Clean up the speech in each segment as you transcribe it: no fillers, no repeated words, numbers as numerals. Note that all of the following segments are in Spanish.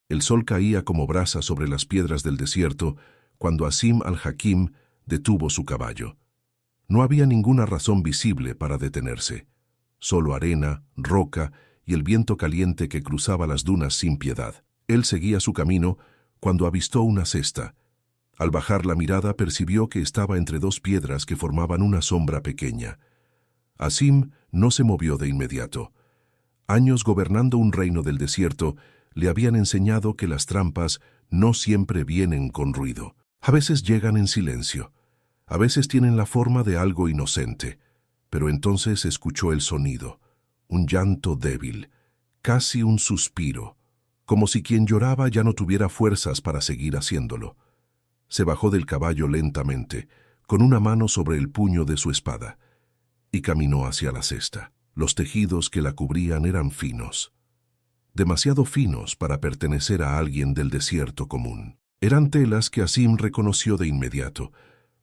El sol caía como brasa sobre las piedras del desierto cuando Asim al-Hakim detuvo su caballo. No había ninguna razón visible para detenerse. Solo arena, roca y el viento caliente que cruzaba las dunas sin piedad. Él seguía su camino cuando avistó una cesta. Al bajar la mirada percibió que estaba entre dos piedras que formaban una sombra pequeña. Asim no se movió de inmediato. Años gobernando un reino del desierto le habían enseñado que las trampas no siempre vienen con ruido. A veces llegan en silencio. A veces tienen la forma de algo inocente. Pero entonces escuchó el sonido, un llanto débil, casi un suspiro, como si quien lloraba ya no tuviera fuerzas para seguir haciéndolo. Se bajó del caballo lentamente, con una mano sobre el puño de su espada, y caminó hacia la cesta. Los tejidos que la cubrían eran finos, demasiado finos para pertenecer a alguien del desierto común. Eran telas que Asim reconoció de inmediato,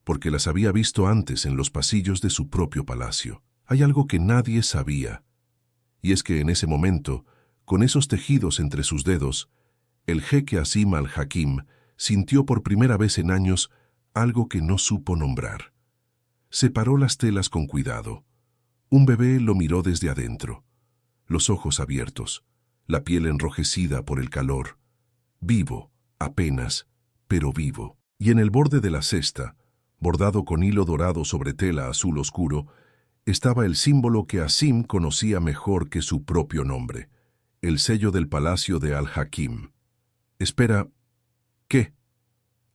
porque las había visto antes en los pasillos de su propio palacio. Hay algo que nadie sabía, y es que en ese momento, con esos tejidos entre sus dedos, el jeque Asim al-Hakim sintió por primera vez en años algo que no supo nombrar. Separó las telas con cuidado. Un bebé lo miró desde adentro, los ojos abiertos, la piel enrojecida por el calor. Vivo, apenas, pero vivo. Y en el borde de la cesta, bordado con hilo dorado sobre tela azul oscuro, estaba el símbolo que Asim conocía mejor que su propio nombre, el sello del palacio de al-Hakim. «Espera, ¿qué?»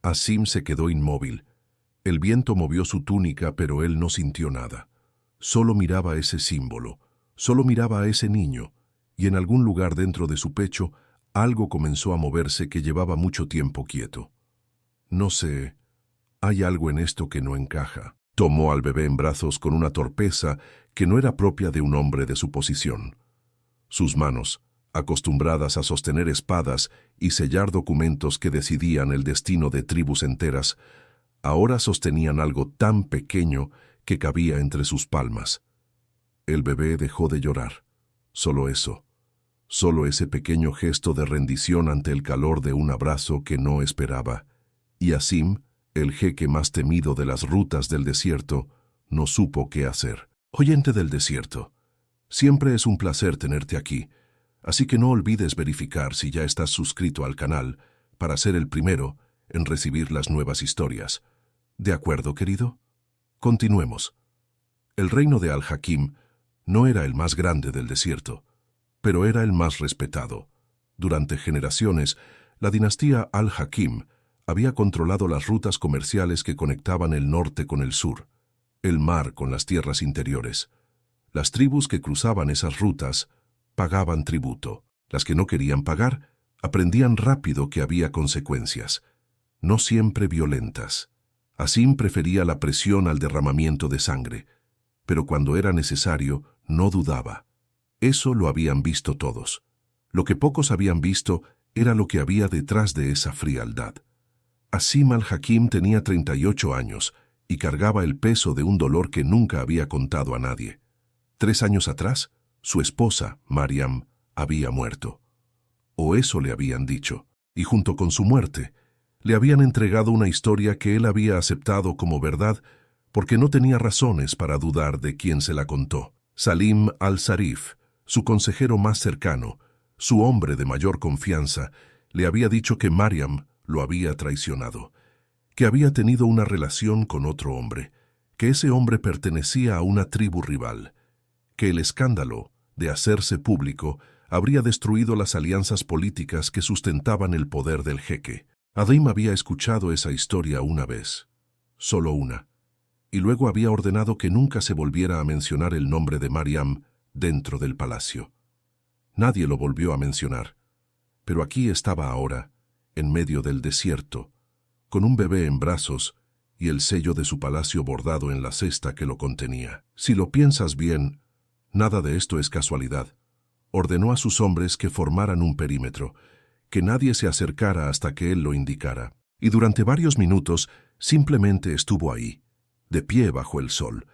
Asim se quedó inmóvil. El viento movió su túnica, pero él no sintió nada. Solo miraba ese símbolo, solo miraba a ese niño, y en algún lugar dentro de su pecho algo comenzó a moverse que llevaba mucho tiempo quieto. «No sé, hay algo en esto que no encaja». Tomó al bebé en brazos con una torpeza que no era propia de un hombre de su posición. Sus manos, acostumbradas a sostener espadas y sellar documentos que decidían el destino de tribus enteras, ahora sostenían algo tan pequeño que cabía entre sus palmas. El bebé dejó de llorar. Solo eso. Solo ese pequeño gesto de rendición ante el calor de un abrazo que no esperaba. Y Asim, el jeque más temido de las rutas del desierto, no supo qué hacer. «Oyente del desierto, siempre es un placer tenerte aquí, así que no olvides verificar si ya estás suscrito al canal para ser el primero en recibir las nuevas historias. ¿De acuerdo, querido? Continuemos». El reino de al-Hakim no era el más grande del desierto, pero era el más respetado. Durante generaciones, la dinastía al-Hakim había controlado las rutas comerciales que conectaban el norte con el sur, el mar con las tierras interiores. Las tribus que cruzaban esas rutas pagaban tributo. Las que no querían pagar aprendían rápido que había consecuencias, no siempre violentas. Asim prefería la presión al derramamiento de sangre, pero cuando era necesario no dudaba. Eso lo habían visto todos. Lo que pocos habían visto era lo que había detrás de esa frialdad. Asim al-Hakim tenía 38 años y cargaba el peso de un dolor que nunca había contado a nadie. 3 años atrás, su esposa, Mariam, había muerto. O eso le habían dicho, y junto con su muerte, le habían entregado una historia que él había aceptado como verdad porque no tenía razones para dudar de quién se la contó. Salim al-Sarif, su consejero más cercano, su hombre de mayor confianza, le había dicho que Mariam lo había traicionado, que había tenido una relación con otro hombre, que ese hombre pertenecía a una tribu rival, que el escándalo de hacerse público habría destruido las alianzas políticas que sustentaban el poder del jeque. Adim había escuchado esa historia una vez, solo una, y luego había ordenado que nunca se volviera a mencionar el nombre de Mariam dentro del palacio. Nadie lo volvió a mencionar, pero aquí estaba ahora, en medio del desierto, con un bebé en brazos y el sello de su palacio bordado en la cesta que lo contenía. Si lo piensas bien, nada de esto es casualidad. Ordenó a sus hombres que formaran un perímetro, que nadie se acercara hasta que él lo indicara. Y durante varios minutos simplemente estuvo ahí, de pie bajo el sol,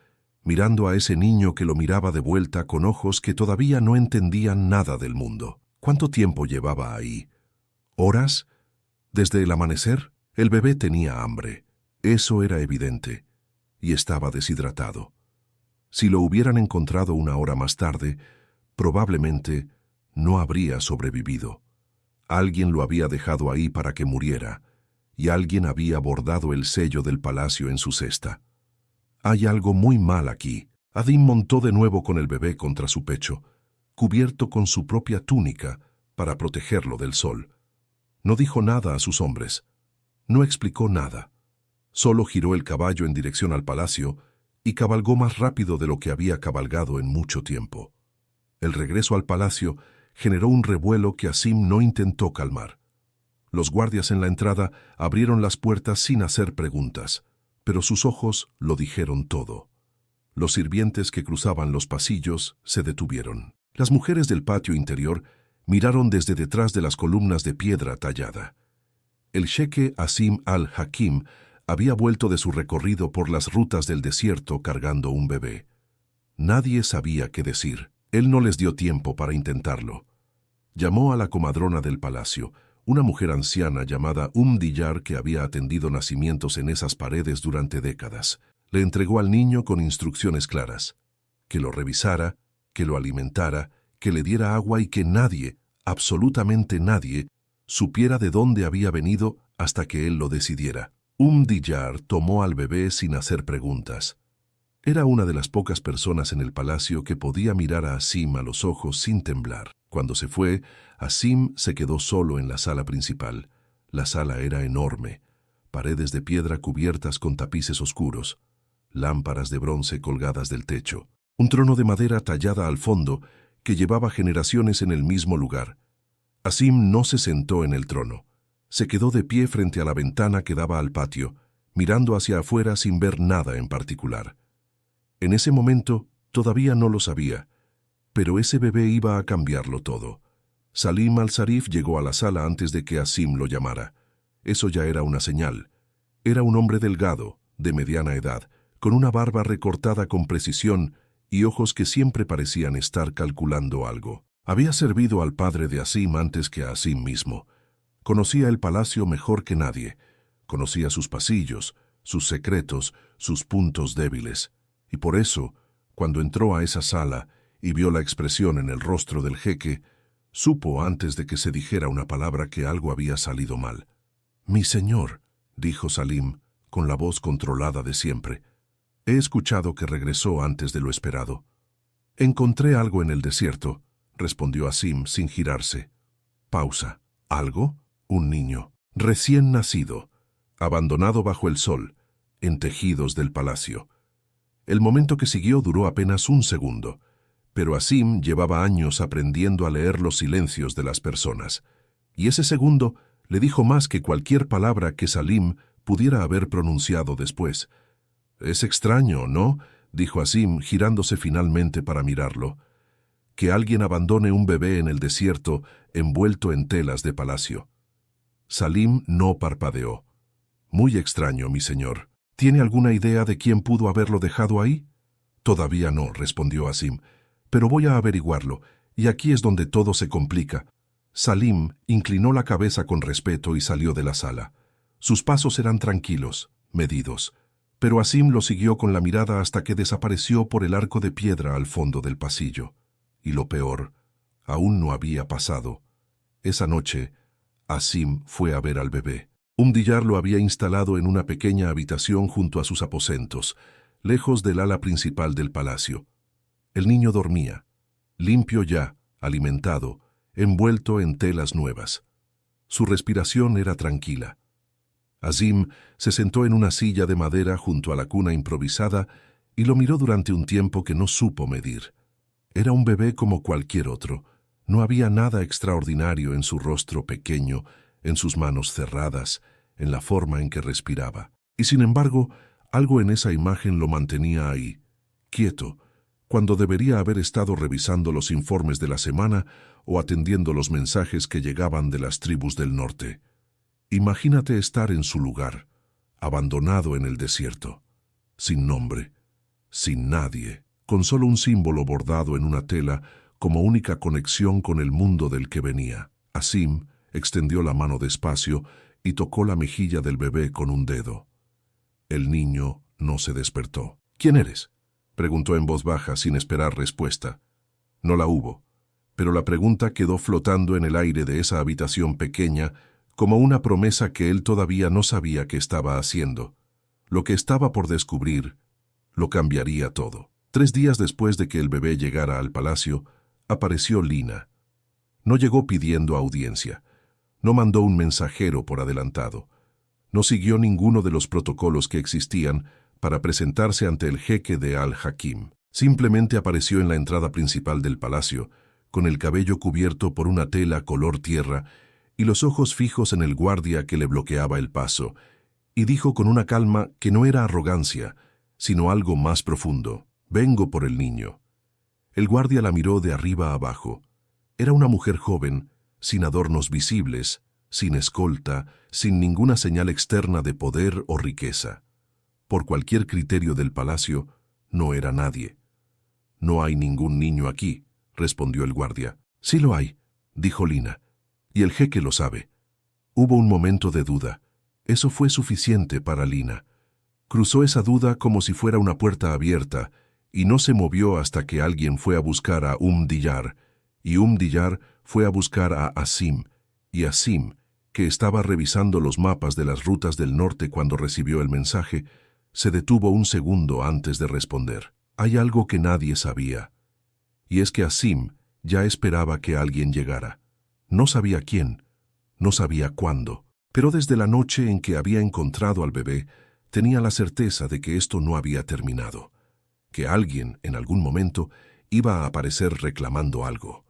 mirando a ese niño que lo miraba de vuelta con ojos que todavía no entendían nada del mundo. ¿Cuánto tiempo llevaba ahí? ¿Horas? Desde el amanecer, el bebé tenía hambre. Eso era evidente. Y estaba deshidratado. Si lo hubieran encontrado una hora más tarde, probablemente no habría sobrevivido. Alguien lo había dejado ahí para que muriera, y alguien había bordado el sello del palacio en su cesta. Hay algo muy mal aquí. Asim montó de nuevo con el bebé contra su pecho, cubierto con su propia túnica para protegerlo del sol. No dijo nada a sus hombres. No explicó nada. Solo giró el caballo en dirección al palacio y cabalgó más rápido de lo que había cabalgado en mucho tiempo. El regreso al palacio generó un revuelo que Asim no intentó calmar. Los guardias en la entrada abrieron las puertas sin hacer preguntas, pero sus ojos lo dijeron todo. Los sirvientes que cruzaban los pasillos se detuvieron. Las mujeres del patio interior miraron desde detrás de las columnas de piedra tallada. El jeque Asim al-Hakim había vuelto de su recorrido por las rutas del desierto cargando un bebé. Nadie sabía qué decir. Él no les dio tiempo para intentarlo. Llamó a la comadrona del palacio, una mujer anciana llamada Diyar que había atendido nacimientos en esas paredes durante décadas. Le entregó al niño con instrucciones claras: que lo revisara, que lo alimentara, que le diera agua y que nadie, absolutamente nadie, supiera de dónde había venido hasta que él lo decidiera. Diyar tomó al bebé sin hacer preguntas. Era una de las pocas personas en el palacio que podía mirar a Asim a los ojos sin temblar. Cuando se fue, Asim se quedó solo en la sala principal. La sala era enorme, paredes de piedra cubiertas con tapices oscuros, lámparas de bronce colgadas del techo, un trono de madera tallada al fondo que llevaba generaciones en el mismo lugar. Asim no se sentó en el trono. Se quedó de pie frente a la ventana que daba al patio, mirando hacia afuera sin ver nada en particular. En ese momento todavía no lo sabía, pero ese bebé iba a cambiarlo todo. Salim al-Sarif llegó a la sala antes de que Asim lo llamara. Eso ya era una señal. Era un hombre delgado, de mediana edad, con una barba recortada con precisión y ojos que siempre parecían estar calculando algo. Había servido al padre de Asim antes que a Asim mismo. Conocía el palacio mejor que nadie. Conocía sus pasillos, sus secretos, sus puntos débiles. Y por eso, cuando entró a esa sala y vio la expresión en el rostro del jeque, supo antes de que se dijera una palabra que algo había salido mal. «Mi señor», dijo Salim, con la voz controlada de siempre. «He escuchado que regresó antes de lo esperado». «Encontré algo en el desierto», respondió Asim sin girarse. Pausa. ¿Algo? Un niño, recién nacido, abandonado bajo el sol, en tejidos del palacio. El momento que siguió duró apenas un segundo, pero Asim llevaba años aprendiendo a leer los silencios de las personas, y ese segundo le dijo más que cualquier palabra que Salim pudiera haber pronunciado después. «Es extraño, ¿no?», dijo Asim, girándose finalmente para mirarlo. «Que alguien abandone un bebé en el desierto envuelto en telas de palacio». Salim no parpadeó. «Muy extraño, mi señor. ¿Tiene alguna idea de quién pudo haberlo dejado ahí?» «Todavía no», respondió Asim, «pero voy a averiguarlo, y aquí es donde todo se complica». Salim inclinó la cabeza con respeto y salió de la sala. Sus pasos eran tranquilos, medidos, pero Asim lo siguió con la mirada hasta que desapareció por el arco de piedra al fondo del pasillo. Y lo peor, aún no había pasado. Esa noche, Asim fue a ver al bebé. Diyar lo había instalado en una pequeña habitación junto a sus aposentos, lejos del ala principal del palacio. El niño dormía, limpio ya, alimentado, envuelto en telas nuevas. Su respiración era tranquila. Asim se sentó en una silla de madera junto a la cuna improvisada y lo miró durante un tiempo que no supo medir. Era un bebé como cualquier otro. No había nada extraordinario en su rostro pequeño, en sus manos cerradas, en la forma en que respiraba. Y sin embargo, algo en esa imagen lo mantenía ahí, quieto, cuando debería haber estado revisando los informes de la semana o atendiendo los mensajes que llegaban de las tribus del norte. Imagínate estar en su lugar, abandonado en el desierto, sin nombre, sin nadie, con solo un símbolo bordado en una tela como única conexión con el mundo del que venía. Asim Extendió la mano despacio y tocó la mejilla del bebé con un dedo. El niño no se despertó. «¿Quién eres?», preguntó en voz baja sin esperar respuesta. No la hubo, pero la pregunta quedó flotando en el aire de esa habitación pequeña como una promesa que él todavía no sabía qué estaba haciendo. Lo que estaba por descubrir lo cambiaría todo. 3 días después de que el bebé llegara al palacio, apareció Lina. No llegó pidiendo audiencia. No mandó un mensajero por adelantado. No siguió ninguno de los protocolos que existían para presentarse ante el jeque de Al-Hakim. Simplemente apareció en la entrada principal del palacio, con el cabello cubierto por una tela color tierra y los ojos fijos en el guardia que le bloqueaba el paso, y dijo con una calma que no era arrogancia, sino algo más profundo: «Vengo por el niño». El guardia la miró de arriba a abajo. Era una mujer joven, sin adornos visibles, sin escolta, sin ninguna señal externa de poder o riqueza. Por cualquier criterio del palacio, no era nadie. «No hay ningún niño aquí», respondió el guardia. «Sí lo hay», dijo Lina, «y el jeque lo sabe». Hubo un momento de duda. Eso fue suficiente para Lina. Cruzó esa duda como si fuera una puerta abierta y no se movió hasta que alguien fue a buscar a Diyar, y Diyar fue a buscar a Asim, y Asim, que estaba revisando los mapas de las rutas del norte cuando recibió el mensaje, se detuvo un segundo antes de responder. Hay algo que nadie sabía, y es que Asim ya esperaba que alguien llegara. No sabía quién, no sabía cuándo, pero desde la noche en que había encontrado al bebé, tenía la certeza de que esto no había terminado, que alguien, en algún momento, iba a aparecer reclamando algo.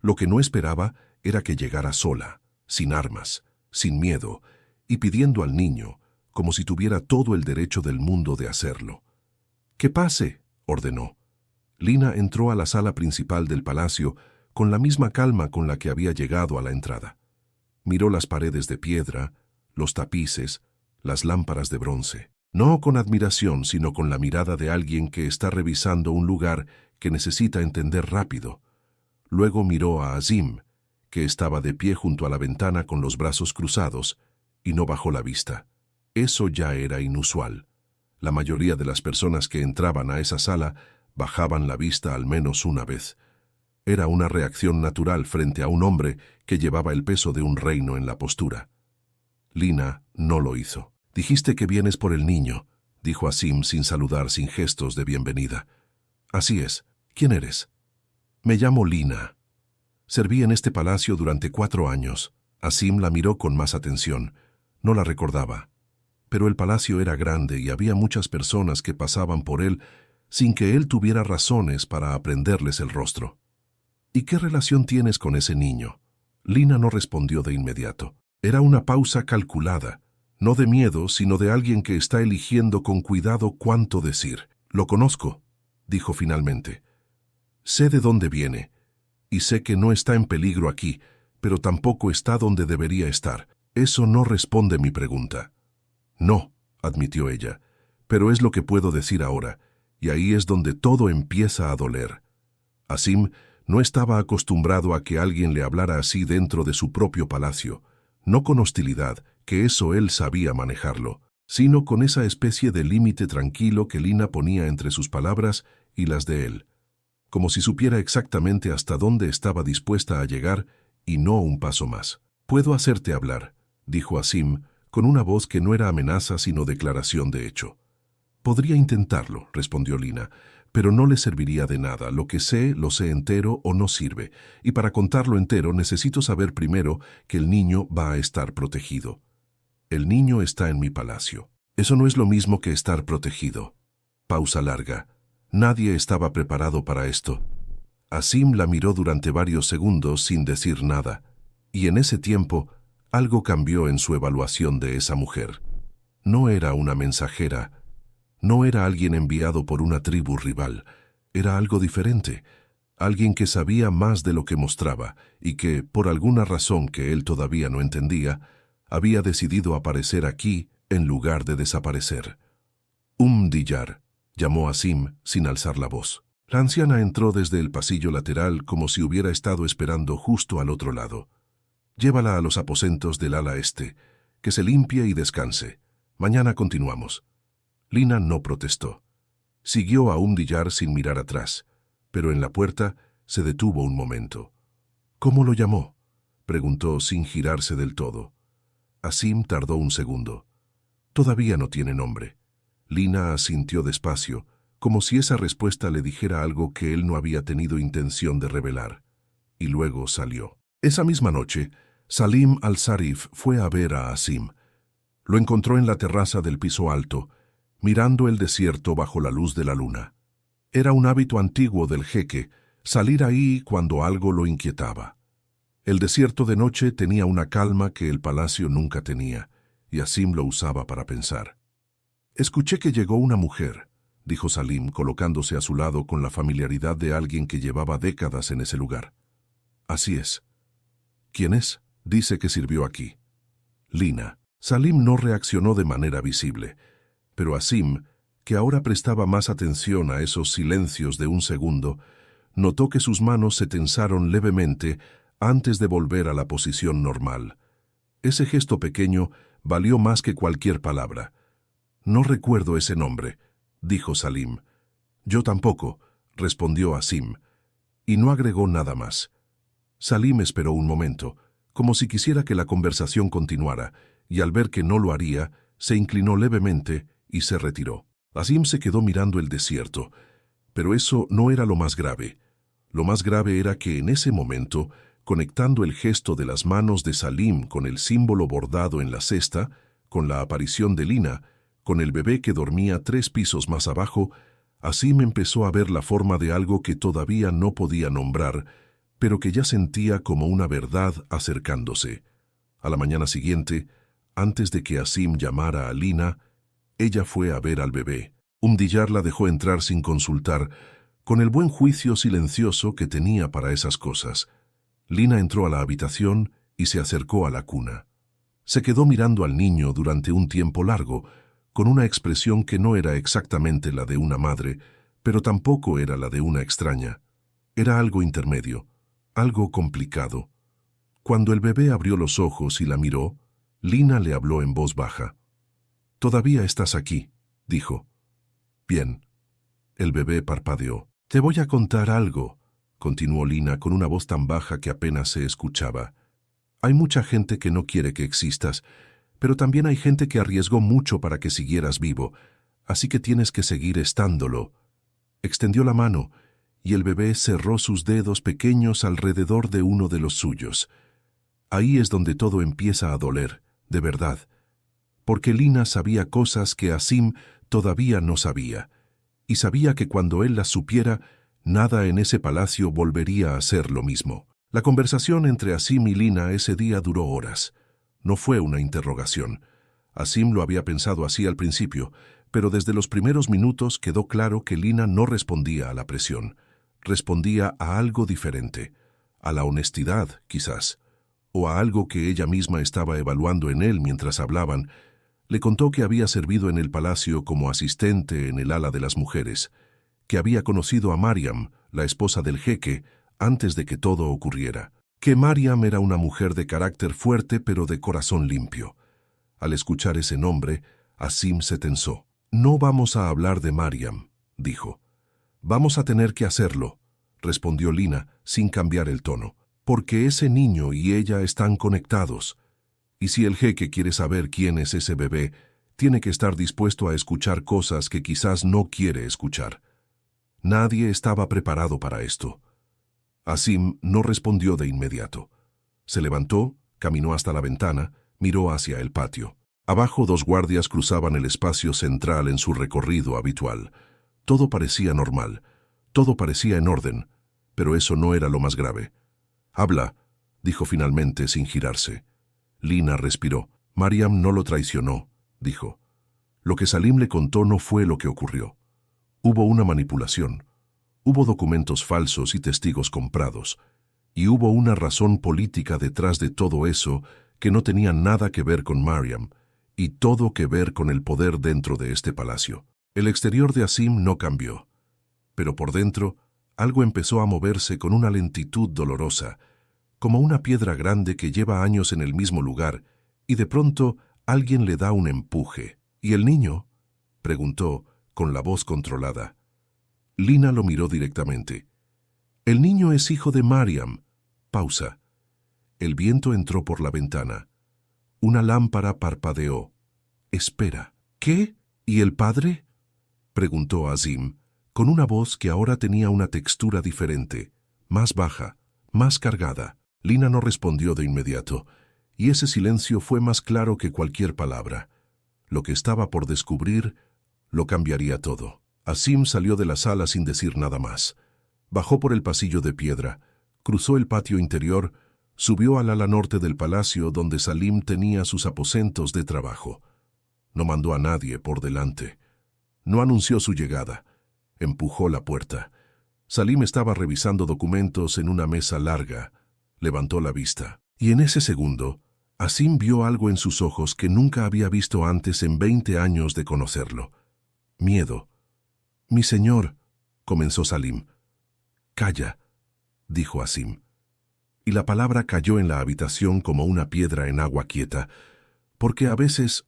Lo que no esperaba era que llegara sola, sin armas, sin miedo, y pidiendo al niño, como si tuviera todo el derecho del mundo de hacerlo. «¡Que pase!», ordenó. Lina entró a la sala principal del palacio con la misma calma con la que había llegado a la entrada. Miró las paredes de piedra, los tapices, las lámparas de bronce. No con admiración, sino con la mirada de alguien que está revisando un lugar que necesita entender rápido. Luego miró a Azim, que estaba de pie junto a la ventana con los brazos cruzados, y no bajó la vista. Eso ya era inusual. La mayoría de las personas que entraban a esa sala bajaban la vista al menos una vez. Era una reacción natural frente a un hombre que llevaba el peso de un reino en la postura. Lina no lo hizo. «Dijiste que vienes por el niño», dijo Asim sin saludar, sin gestos de bienvenida. «Así es. ¿Quién eres?» «Me llamo Lina. Serví en este palacio durante 4 años». Asim la miró con más atención. No la recordaba. Pero el palacio era grande y había muchas personas que pasaban por él sin que él tuviera razones para aprenderles el rostro. «¿Y qué relación tienes con ese niño?». Lina no respondió de inmediato. Era una pausa calculada, no de miedo, sino de alguien que está eligiendo con cuidado cuánto decir. «Lo conozco», dijo finalmente. «Sé de dónde viene, y sé que no está en peligro aquí, pero tampoco está donde debería estar. Eso no responde mi pregunta». «No», admitió ella, «pero es lo que puedo decir ahora, y ahí es donde todo empieza a doler». Asim no estaba acostumbrado a que alguien le hablara así dentro de su propio palacio, no con hostilidad, que eso él sabía manejarlo, sino con esa especie de límite tranquilo que Lina ponía entre sus palabras y las de él, como si supiera exactamente hasta dónde estaba dispuesta a llegar y no un paso más. «Puedo hacerte hablar», dijo Asim, con una voz que no era amenaza sino declaración de hecho. «Podría intentarlo», respondió Lina, «pero no le serviría de nada. Lo que sé, lo sé entero o no sirve, y para contarlo entero necesito saber primero que el niño va a estar protegido. El niño está en mi palacio. Eso no es lo mismo que estar protegido». Pausa larga. Nadie estaba preparado para esto. Asim la miró durante varios segundos sin decir nada, y en ese tiempo algo cambió en su evaluación de esa mujer. No era una mensajera, no era alguien enviado por una tribu rival, era algo diferente, alguien que sabía más de lo que mostraba y que, por alguna razón que él todavía no entendía, había decidido aparecer aquí en lugar de desaparecer. Diyar, llamó Asim sin alzar la voz. La anciana entró desde el pasillo lateral como si hubiera estado esperando justo al otro lado. Llévala a los aposentos del ala este, que se limpie y descanse. Mañana continuamos. Lina no protestó. Siguió a Umdillar sin mirar atrás, pero en la puerta se detuvo un momento. ¿Cómo lo llamó?, preguntó sin girarse del todo. Asim tardó un segundo. Todavía no tiene nombre. Lina asintió despacio, como si esa respuesta le dijera algo que él no había tenido intención de revelar. Y luego salió. Esa misma noche, Salim al-Sarif fue a ver a Asim. Lo encontró en la terraza del piso alto, mirando el desierto bajo la luz de la luna. Era un hábito antiguo del jeque salir ahí cuando algo lo inquietaba. El desierto de noche tenía una calma que el palacio nunca tenía, y Asim lo usaba para pensar. «Escuché que llegó una mujer», dijo Salim, colocándose a su lado con la familiaridad de alguien que llevaba décadas en ese lugar. «Así es». «¿Quién es?». «Dice que sirvió aquí». «Lina». Salim no reaccionó de manera visible, pero Asim, que ahora prestaba más atención a esos silencios de un segundo, notó que sus manos se tensaron levemente antes de volver a la posición normal. Ese gesto pequeño valió más que cualquier palabra. «No recuerdo ese nombre», dijo Salim. «Yo tampoco», respondió Asim, y no agregó nada más. Salim esperó un momento, como si quisiera que la conversación continuara, y al ver que no lo haría, se inclinó levemente y se retiró. Asim se quedó mirando el desierto, pero eso no era lo más grave. Lo más grave era que en ese momento, conectando el gesto de las manos de Salim con el símbolo bordado en la cesta, con la aparición de Lina, con el bebé que dormía 3 pisos más abajo, Asim empezó a ver la forma de algo que todavía no podía nombrar, pero que ya sentía como una verdad acercándose. A la mañana siguiente, antes de que Asim llamara a Lina, ella fue a ver al bebé. Umdillar la dejó entrar sin consultar, con el buen juicio silencioso que tenía para esas cosas. Lina entró a la habitación y se acercó a la cuna. Se quedó mirando al niño durante un tiempo largo, con una expresión que no era exactamente la de una madre, pero tampoco era la de una extraña. Era algo intermedio, algo complicado. Cuando el bebé abrió los ojos y la miró, Lina le habló en voz baja. «Todavía estás aquí», dijo. «Bien». El bebé parpadeó. «Te voy a contar algo», continuó Lina con una voz tan baja que apenas se escuchaba. «Hay mucha gente que no quiere que existas, pero también hay gente que arriesgó mucho para que siguieras vivo, así que tienes que seguir estándolo». Extendió la mano, y el bebé cerró sus dedos pequeños alrededor de uno de los suyos. Ahí es donde todo empieza a doler, de verdad, porque Lina sabía cosas que Asim todavía no sabía, y sabía que cuando él las supiera, nada en ese palacio volvería a ser lo mismo. La conversación entre Asim y Lina ese día duró horas. No fue una interrogación. Asim lo había pensado así al principio, pero desde los primeros minutos quedó claro que Lina no respondía a la presión. Respondía a algo diferente, a la honestidad, quizás, o a algo que ella misma estaba evaluando en él mientras hablaban. Le contó que había servido en el palacio como asistente en el ala de las mujeres, que había conocido a Mariam, la esposa del jeque, antes de que todo ocurriera, que Mariam era una mujer de carácter fuerte pero de corazón limpio. Al escuchar ese nombre, Asim se tensó. «No vamos a hablar de Mariam», dijo. «Vamos a tener que hacerlo», respondió Lina, sin cambiar el tono, «porque ese niño y ella están conectados. Y si el jeque quiere saber quién es ese bebé, tiene que estar dispuesto a escuchar cosas que quizás no quiere escuchar». Nadie estaba preparado para esto. Asim no respondió de inmediato. Se levantó, caminó hasta la ventana, miró hacia el patio. Abajo 2 guardias cruzaban el espacio central en su recorrido habitual. Todo parecía normal, todo parecía en orden, pero eso no era lo más grave. «Habla», dijo finalmente sin girarse. Lina respiró. «Mariam no lo traicionó», dijo. «Lo que Salim le contó no fue lo que ocurrió. Hubo una manipulación. Hubo documentos falsos y testigos comprados. Y hubo una razón política detrás de todo eso que no tenía nada que ver con Mariam, y todo que ver con el poder dentro de este palacio». El exterior de Asim no cambió, pero por dentro algo empezó a moverse con una lentitud dolorosa, como una piedra grande que lleva años en el mismo lugar, y de pronto alguien le da un empuje. ¿Y el niño?, preguntó, con la voz controlada. Lina lo miró directamente. El niño es hijo de Mariam. Pausa. El viento entró por la ventana. Una lámpara parpadeó. Espera. ¿Qué? ¿Y el padre?, preguntó Azim, con una voz que ahora tenía una textura diferente, más baja, más cargada. Lina no respondió de inmediato, y ese silencio fue más claro que cualquier palabra. Lo que estaba por descubrir lo cambiaría todo. Azim salió de la sala sin decir nada más. Bajó por el pasillo de piedra, cruzó el patio interior, subió al ala norte del palacio donde Salim tenía sus aposentos de trabajo. No mandó a nadie por delante. No anunció su llegada. Empujó la puerta. Salim estaba revisando documentos en una mesa larga. Levantó la vista. Y en ese segundo, Azim vio algo en sus ojos que nunca había visto antes en 20 años de conocerlo. Miedo. «Mi señor», comenzó Salim. «Calla», dijo Azim. Y la palabra cayó en la habitación como una piedra en agua quieta, porque a veces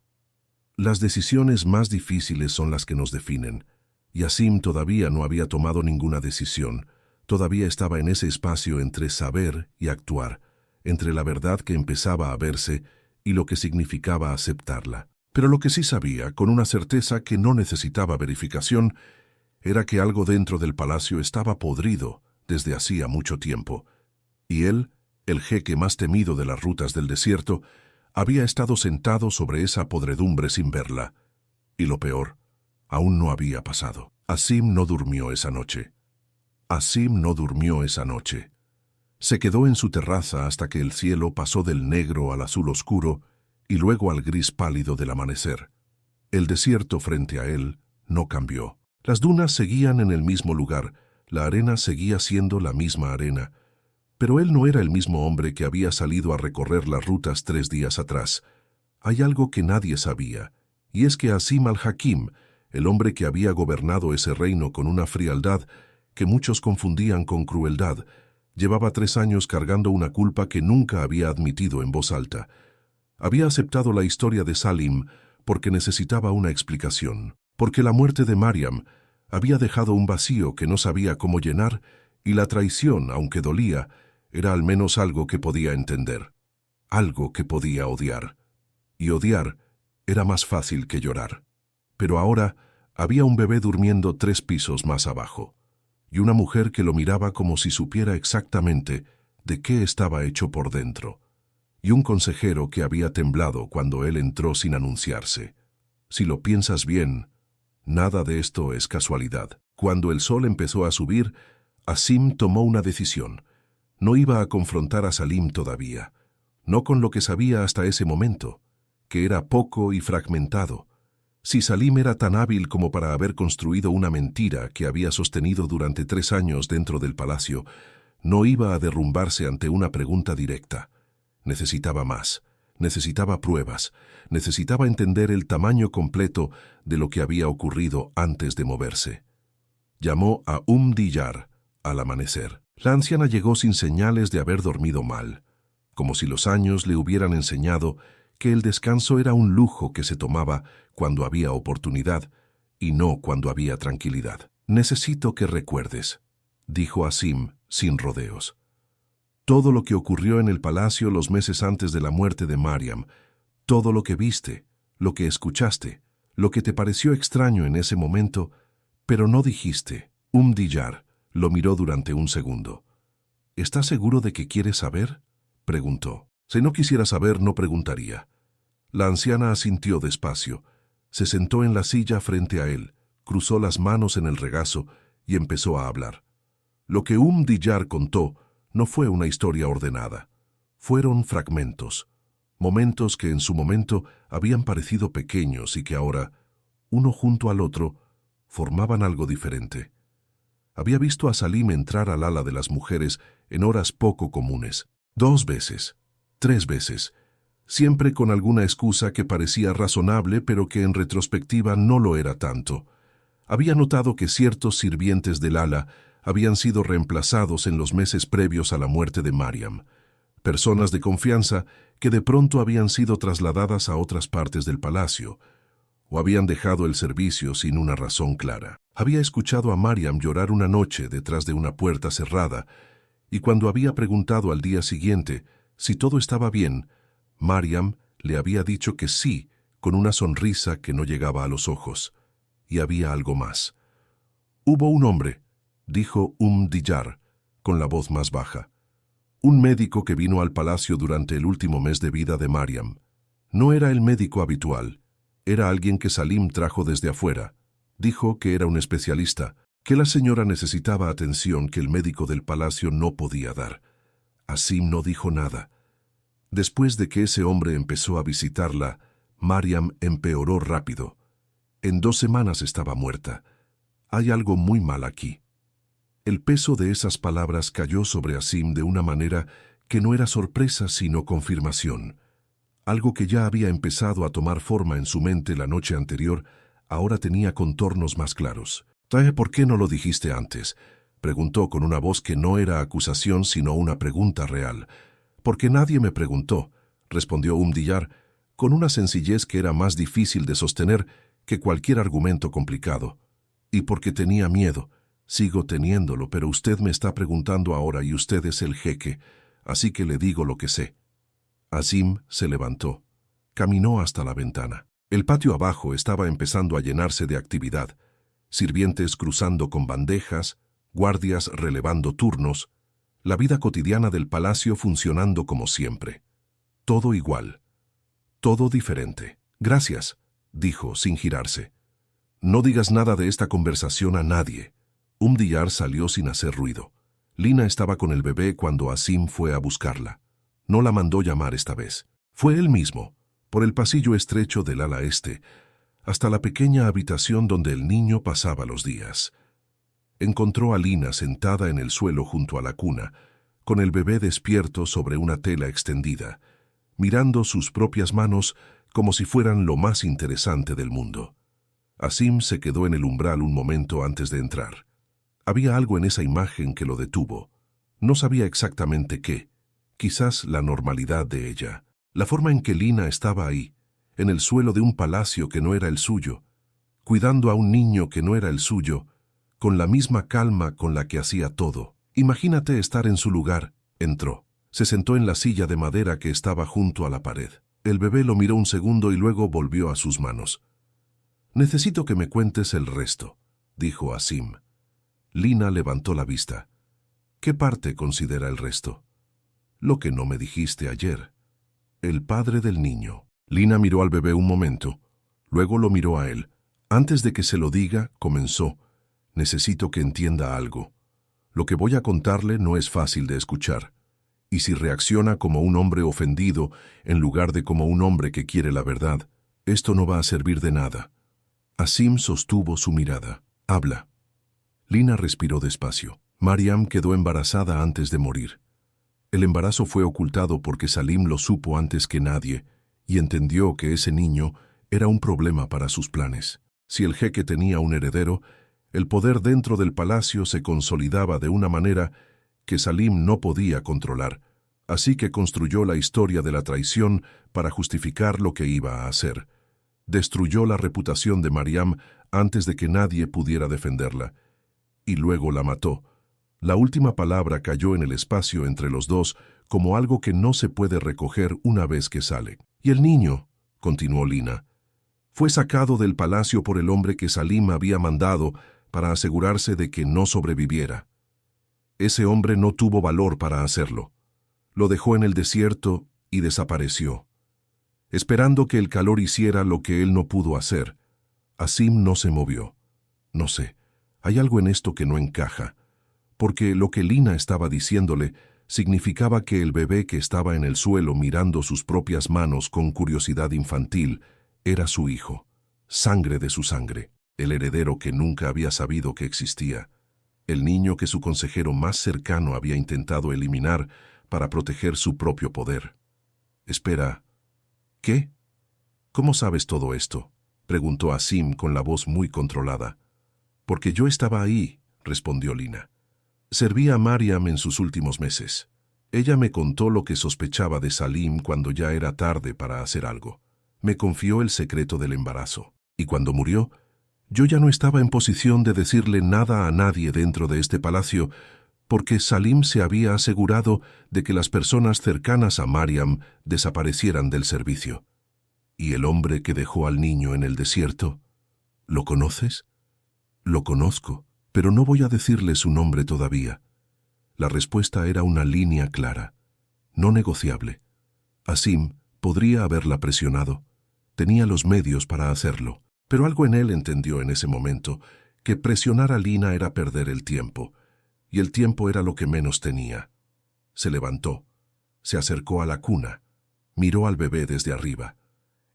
las decisiones más difíciles son las que nos definen, y Azim todavía no había tomado ninguna decisión, todavía estaba en ese espacio entre saber y actuar, entre la verdad que empezaba a verse y lo que significaba aceptarla. Pero lo que sí sabía, con una certeza que no necesitaba verificación, era que algo dentro del palacio estaba podrido desde hacía mucho tiempo, y él, el jeque más temido de las rutas del desierto, había estado sentado sobre esa podredumbre sin verla. Y lo peor, aún no había pasado. Azim no durmió esa noche. Azim no durmió esa noche. Se quedó en su terraza hasta que el cielo pasó del negro al azul oscuro y luego al gris pálido del amanecer. El desierto frente a él no cambió. Las dunas seguían en el mismo lugar, la arena seguía siendo la misma arena, pero él no era el mismo hombre que había salido a recorrer las rutas 3 días atrás. Hay algo que nadie sabía, y es que Azim al-Hakim, el hombre que había gobernado ese reino con una frialdad que muchos confundían con crueldad, llevaba 3 años cargando una culpa que nunca había admitido en voz alta. Había aceptado la historia de Salim porque necesitaba una explicación, porque la muerte de Mariam había dejado un vacío que no sabía cómo llenar, y la traición, aunque dolía, era al menos algo que podía entender, algo que podía odiar. Y odiar era más fácil que llorar. Pero ahora había un bebé durmiendo 3 pisos más abajo, y una mujer que lo miraba como si supiera exactamente de qué estaba hecho por dentro, y un consejero que había temblado cuando él entró sin anunciarse. Si lo piensas bien, nada de esto es casualidad. Cuando el sol empezó a subir, Azim tomó una decisión. No iba a confrontar a Salim todavía, no con lo que sabía hasta ese momento, que era poco y fragmentado. Si Salim era tan hábil como para haber construido una mentira que había sostenido durante 3 años dentro del palacio, no iba a derrumbarse ante una pregunta directa. Necesitaba más, necesitaba pruebas, necesitaba entender el tamaño completo de lo que había ocurrido antes de moverse. Llamó a Diyar al amanecer. La anciana llegó sin señales de haber dormido mal, como si los años le hubieran enseñado que el descanso era un lujo que se tomaba cuando había oportunidad y no cuando había tranquilidad. «Necesito que recuerdes», dijo Azim sin rodeos. «Todo lo que ocurrió en el palacio los meses antes de la muerte de Mariam, todo lo que viste, lo que escuchaste, lo que te pareció extraño en ese momento, pero no dijiste». Diyar lo miró durante un segundo. «¿Estás seguro de que quieres saber?», preguntó. Si no quisiera saber, no preguntaría. La anciana asintió despacio. Se sentó en la silla frente a él, cruzó las manos en el regazo y empezó a hablar. Lo que Diyar contó no fue una historia ordenada. Fueron fragmentos, momentos que en su momento habían parecido pequeños y que ahora, uno junto al otro, formaban algo diferente. Había visto a Salim entrar al ala de las mujeres en horas poco comunes. 2 veces, 3 veces, siempre con alguna excusa que parecía razonable pero que en retrospectiva no lo era tanto. Había notado que ciertos sirvientes del ala habían sido reemplazados en los meses previos a la muerte de Mariam. personas de confianza que de pronto habían sido trasladadas a otras partes del palacio, o habían dejado el servicio sin una razón clara. Había escuchado a Mariam llorar una noche detrás de una puerta cerrada, y cuando había preguntado al día siguiente si todo estaba bien, Mariam le había dicho que sí, con una sonrisa que no llegaba a los ojos. Y había algo más. «Hubo un hombre», dijo Diyar, con la voz más baja. «Un médico que vino al palacio durante el último mes de vida de Mariam. No era el médico habitual. Era alguien que Salim trajo desde afuera. Dijo que era un especialista, que la señora necesitaba atención que el médico del palacio no podía dar». Asim no dijo nada. Después de que ese hombre empezó a visitarla, Mariam empeoró rápido. En 2 semanas estaba muerta. Hay algo muy mal aquí. El peso de esas palabras cayó sobre Asim de una manera que no era sorpresa sino confirmación. Algo que ya había empezado a tomar forma en su mente la noche anterior, ahora tenía contornos más claros. «¿Por qué no lo dijiste antes?», preguntó con una voz que no era acusación sino una pregunta real. «Porque nadie me preguntó», respondió Diyar, con una sencillez que era más difícil de sostener que cualquier argumento complicado. «Y porque tenía miedo. Sigo teniéndolo, pero usted me está preguntando ahora y usted es el jeque, así que le digo lo que sé». Asim se levantó. Caminó hasta la ventana. El patio abajo estaba empezando a llenarse de actividad. Sirvientes cruzando con bandejas, guardias relevando turnos, la vida cotidiana del palacio funcionando como siempre. Todo igual. Todo diferente. «Gracias», dijo sin girarse. «No digas nada de esta conversación a nadie». Diyar salió sin hacer ruido. Lina estaba con el bebé cuando Asim fue a buscarla. No la mandó llamar esta vez. Fue él mismo, por el pasillo estrecho del ala este, hasta la pequeña habitación donde el niño pasaba los días. Encontró a Lina sentada en el suelo junto a la cuna, con el bebé despierto sobre una tela extendida, mirando sus propias manos como si fueran lo más interesante del mundo. Asim se quedó en el umbral un momento antes de entrar. Había algo en esa imagen que lo detuvo. No sabía exactamente qué. Quizás la normalidad de ella. La forma en que Lina estaba ahí, en el suelo de un palacio que no era el suyo, cuidando a un niño que no era el suyo, con la misma calma con la que hacía todo. Imagínate estar en su lugar. Entró. Se sentó en la silla de madera que estaba junto a la pared. El bebé lo miró un segundo y luego volvió a sus manos. «Necesito que me cuentes el resto», dijo Asim. Lina levantó la vista. «¿Qué parte considera el resto?» «Lo que no me dijiste ayer. El padre del niño». Lina miró al bebé un momento. Luego lo miró a él. Antes de que se lo diga, comenzó. «Necesito que entienda algo. Lo que voy a contarle no es fácil de escuchar. Y si reacciona como un hombre ofendido en lugar de como un hombre que quiere la verdad, esto no va a servir de nada». Asim sostuvo su mirada. «Habla». Lina respiró despacio. Mariam quedó embarazada antes de morir. El embarazo fue ocultado porque Salim lo supo antes que nadie y entendió que ese niño era un problema para sus planes. Si el jeque tenía un heredero, el poder dentro del palacio se consolidaba de una manera que Salim no podía controlar, así que construyó la historia de la traición para justificar lo que iba a hacer. Destruyó la reputación de Mariam antes de que nadie pudiera defenderla, y luego la mató. La última palabra cayó en el espacio entre los dos como algo que no se puede recoger una vez que sale. «Y el niño», continuó Lina, «fue sacado del palacio por el hombre que Salim había mandado para asegurarse de que no sobreviviera. Ese hombre no tuvo valor para hacerlo. Lo dejó en el desierto y desapareció, esperando que el calor hiciera lo que él no pudo hacer. Asim no se movió. No sé, hay algo en esto que no encaja, porque lo que Lina estaba diciéndole significaba que el bebé que estaba en el suelo mirando sus propias manos con curiosidad infantil era su hijo, sangre de su sangre, el heredero que nunca había sabido que existía, el niño que su consejero más cercano había intentado eliminar para proteger su propio poder. «Espera, ¿qué? ¿Cómo sabes todo esto?», preguntó Asim con la voz muy controlada. «Porque yo estaba ahí», respondió Lina. «Serví a Mariam en sus últimos meses. Ella me contó lo que sospechaba de Salim cuando ya era tarde para hacer algo. Me confió el secreto del embarazo. Y cuando murió, yo ya no estaba en posición de decirle nada a nadie dentro de este palacio, porque Salim se había asegurado de que las personas cercanas a Mariam desaparecieran del servicio. ¿Y el hombre que dejó al niño en el desierto? ¿Lo conoces? Lo conozco, pero no voy a decirle su nombre todavía. La respuesta era una línea clara, no negociable. Asim podría haberla presionado. Tenía los medios para hacerlo, pero algo en él entendió en ese momento que presionar a Lina era perder el tiempo, y el tiempo era lo que menos tenía. Se levantó, se acercó a la cuna, miró al bebé desde arriba.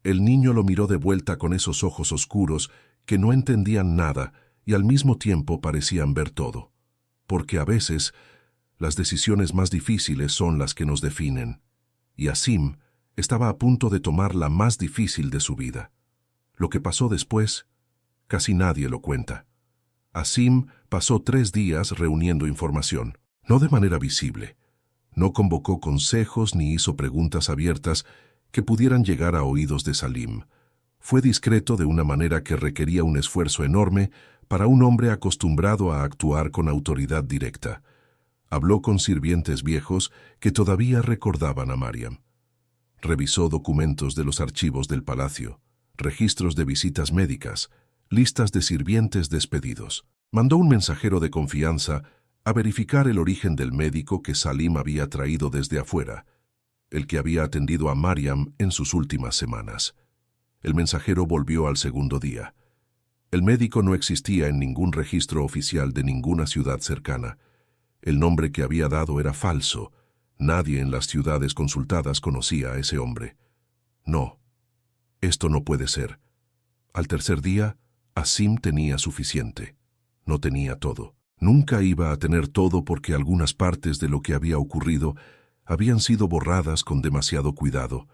El niño lo miró de vuelta con esos ojos oscuros que no entendían nada y al mismo tiempo parecían ver todo. Porque a veces las decisiones más difíciles son las que nos definen. Y Asim estaba a punto de tomar la más difícil de su vida. Lo que pasó después, casi nadie lo cuenta. Asim pasó 3 días reuniendo información, no de manera visible. No convocó consejos ni hizo preguntas abiertas que pudieran llegar a oídos de Salim. Fue discreto de una manera que requería un esfuerzo enorme para un hombre acostumbrado a actuar con autoridad directa. Habló con sirvientes viejos que todavía recordaban a Mariam. Revisó documentos de los archivos del palacio, registros de visitas médicas, listas de sirvientes despedidos. Mandó un mensajero de confianza a verificar el origen del médico que Salim había traído desde afuera, el que había atendido a Mariam en sus últimas semanas. El mensajero volvió al segundo día. El médico no existía en ningún registro oficial de ninguna ciudad cercana. El nombre que había dado era falso. Nadie en las ciudades consultadas conocía a ese hombre. No, esto no puede ser. Al tercer día, Asim tenía suficiente. No tenía todo. Nunca iba a tener todo porque algunas partes de lo que había ocurrido habían sido borradas con demasiado cuidado,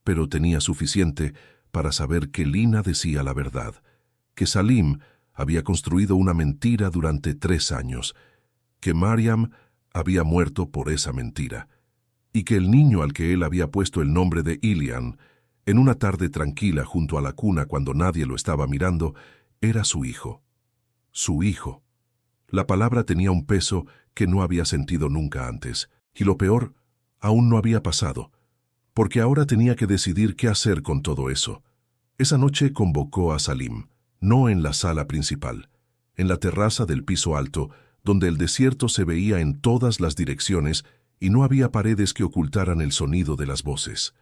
pero tenía suficiente para saber que Lina decía la verdad, que Salim había construido una mentira durante 3 años, que Mariam había muerto por esa mentira, y que el niño al que él había puesto el nombre de Ilian, en una tarde tranquila junto a la cuna cuando nadie lo estaba mirando, era su hijo. Su hijo. La palabra tenía un peso que no había sentido nunca antes, y lo peor, aún no había pasado, porque ahora tenía que decidir qué hacer con todo eso. Esa noche convocó a Salim, no en la sala principal, en la terraza del piso alto, donde el desierto se veía en todas las direcciones y no había paredes que ocultaran el sonido de las voces.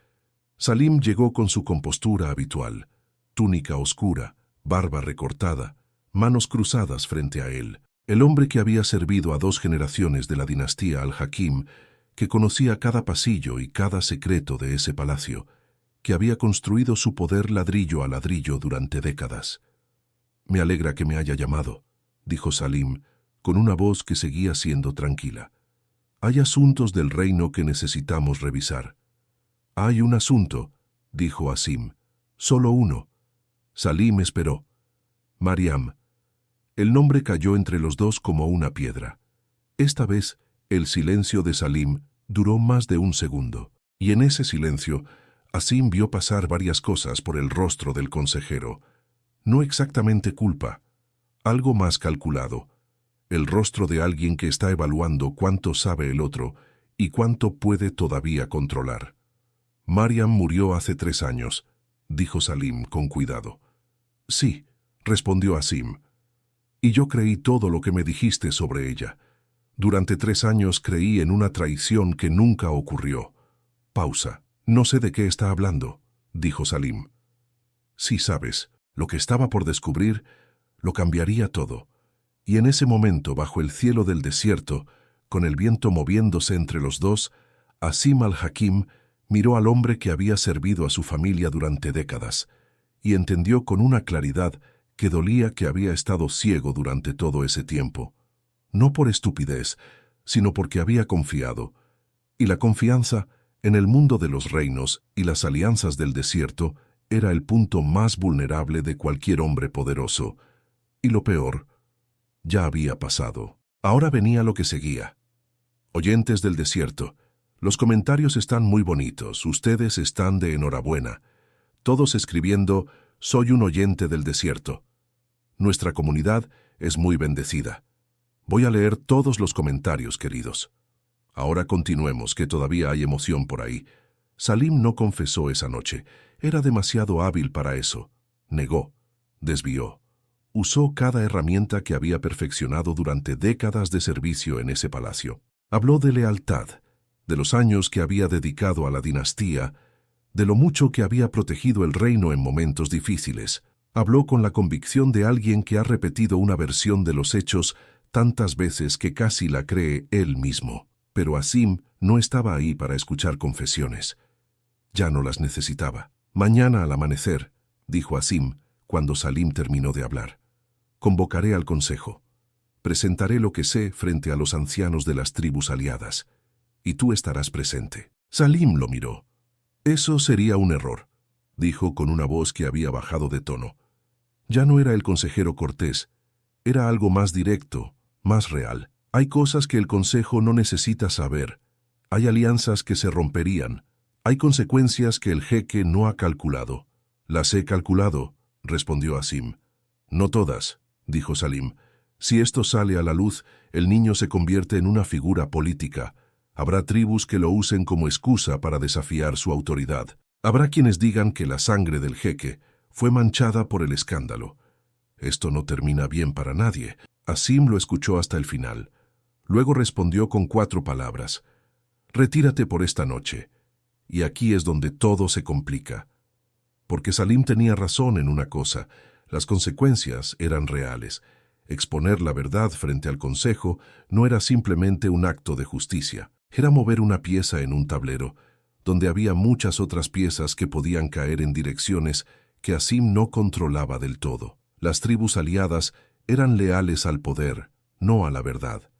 Salim llegó con su compostura habitual, túnica oscura, barba recortada, manos cruzadas frente a él. El hombre que había servido a 2 generaciones de la dinastía Al-Hakim, que conocía cada pasillo y cada secreto de ese palacio, que había construido su poder ladrillo a ladrillo durante décadas. «Me alegra que me haya llamado», dijo Salim, con una voz que seguía siendo tranquila. «Hay asuntos del reino que necesitamos revisar». «Hay un asunto», dijo Asim. «Solo uno». Salim esperó. «Mariam». El nombre cayó entre los dos como una piedra. Esta vez, el silencio de Salim duró más de 1 segundo, y en ese silencio, Asim vio pasar varias cosas por el rostro del consejero. No exactamente culpa, algo más calculado. El rostro de alguien que está evaluando cuánto sabe el otro y cuánto puede todavía controlar. «Mariam murió hace 3 años», dijo Salim con cuidado. «Sí», respondió Asim. «Y yo creí todo lo que me dijiste sobre ella. Durante 3 años creí en una traición que nunca ocurrió». Pausa. «No sé de qué está hablando», dijo Salim. «Sí sabes, lo que estaba por descubrir lo cambiaría todo». Y en ese momento, bajo el cielo del desierto, con el viento moviéndose entre los dos, Asim al-Hakim miró al hombre que había servido a su familia durante décadas y entendió con una claridad que dolía que había estado ciego durante todo ese tiempo. No por estupidez, sino porque había confiado. Y la confianza, en el mundo de los reinos y las alianzas del desierto, era el punto más vulnerable de cualquier hombre poderoso. Y lo peor, ya había pasado. Ahora venía lo que seguía. Oyentes del desierto, Los comentarios están muy bonitos, ustedes están de enhorabuena. Todos escribiendo, soy un oyente del desierto. Nuestra comunidad es muy bendecida. Voy a leer todos los comentarios, queridos. Ahora continuemos, que todavía hay emoción por ahí. Salim no confesó esa noche. Era demasiado hábil para eso. Negó, desvió. Usó cada herramienta que había perfeccionado durante décadas de servicio en ese palacio. Habló de lealtad, de los años que había dedicado a la dinastía, de lo mucho que había protegido el reino en momentos difíciles. Habló con la convicción de alguien que ha repetido una versión de los hechos tantas veces que casi la cree él mismo. Pero Asim no estaba ahí para escuchar confesiones. Ya no las necesitaba. Mañana al amanecer, dijo Asim, cuando Salim terminó de hablar, convocaré al consejo. Presentaré lo que sé frente a los ancianos de las tribus aliadas, y tú estarás presente. Salim lo miró. Eso sería un error, dijo con una voz que había bajado de tono. Ya no era el consejero cortés, era algo más directo, más real. Hay cosas que el consejo no necesita saber. Hay alianzas que se romperían. Hay consecuencias que el jeque no ha calculado. Las he calculado, respondió Asim. No todas, dijo Salim. Si esto sale a la luz, el niño se convierte en una figura política. Habrá tribus que lo usen como excusa para desafiar su autoridad. Habrá quienes digan que la sangre del jeque fue manchada por el escándalo. Esto no termina bien para nadie. Asim lo escuchó hasta el final. Luego respondió con 4 palabras. Retírate por esta noche. Y aquí es donde todo se complica. Porque Salim tenía razón en una cosa. Las consecuencias eran reales. Exponer la verdad frente al consejo no era simplemente un acto de justicia. Era mover una pieza en un tablero, donde había muchas otras piezas que podían caer en direcciones que Asim no controlaba del todo. Las tribus aliadas eran leales al poder, no a la verdad.